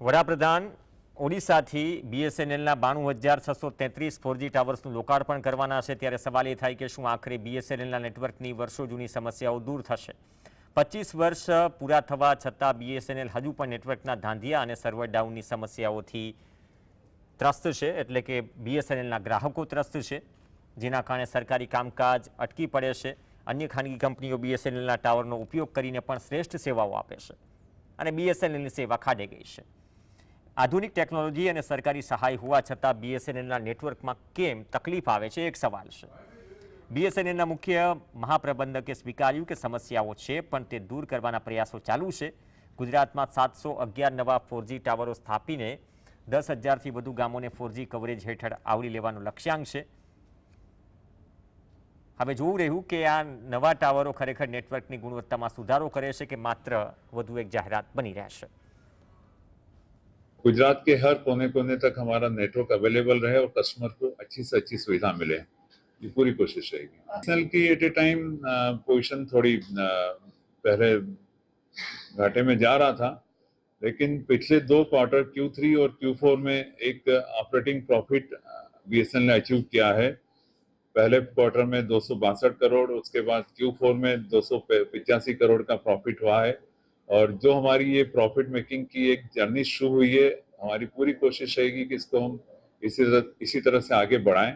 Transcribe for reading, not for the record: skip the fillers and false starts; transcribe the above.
વડાપ્રધાન ઓડિશાથી બીએસએનએલના 92,633 4G ટાવર્સનું લોકાર્પણ કરવાના છે, ત્યારે સવાલ એ થાય કે શું આખરે બીએસએનએલના નેટવર્કની વર્ષો જૂની સમસ્યાઓ દૂર થશે? 25 વર્ષ પૂરા થવા છતાં બીએસએનએલ હજુ પણ નેટવર્કના ધાંધિયા અને સર્વર ડાઉનની સમસ્યાઓથી ત્રસ્ત છે, એટલે કે બીએસએનએલના ગ્રાહકો ત્રસ્ત છે, જેના કારણે સરકારી કામકાજ અટકી પડે છે. અન્ય ખાનગી કંપનીઓ બીએસએનએલના ટાવરનો ઉપયોગ કરીને પણ શ્રેષ્ઠ સેવાઓ આપે છે અને બીએસએનએલની સેવા ખાડે ગઈ છે. આધુનિક ટેકનોલોજી અને સરકારી સહાય હોવા છતાં બીએસએનએલના નેટવર્કમાં કેમ તકલીફ આવે છે, એક સવાલ છે. બીએસએનએલના મુખ્ય મહાપ્રબંધકે સ્વીકાર્યું કે સમસ્યાઓ છે, પણ તે દૂર કરવાના પ્રયાસો ચાલુ છે. ગુજરાતમાં 711 નવા 4G ટાવરો સ્થાપીને 10,000થી વધુ ગામોને 4G કવરેજ હેઠળ આવરી લેવાનો લક્ષ્યાંક છે. હવે જોવું રહ્યું કે આ નવા ટાવરો ખરેખર નેટવર્કની ગુણવત્તામાં સુધારો કરે છે કે માત્ર વધુ એક જાહેરાત બની રહેશે. गुजरात के हर कोने कोने तक हमारा नेटवर्क अवेलेबल रहे और कस्टमर को अच्छी से अच्छी सुविधा मिले, ये पूरी कोशिश रहेगी। बीएसएनएल की एट ए टाइम पोजीशन थोड़ी पहले घाटे में जा रहा था, लेकिन पिछले 2 क्वार्टर Q3 और Q4 में एक ऑपरेटिंग प्रॉफिट बीएसएनएल ने अचीव किया है। पहले क्वार्टर में 262 करोड़, उसके बाद Q4 में 285 करोड़ का प्रॉफिट हुआ है। और जो हमारी ये प्रॉफिट मेकिंग की एक जर्नी शुरू हुई है, हमारी पूरी कोशिश रहेगी कि इसको हम इसी तरह से आगे बढ़ाएं।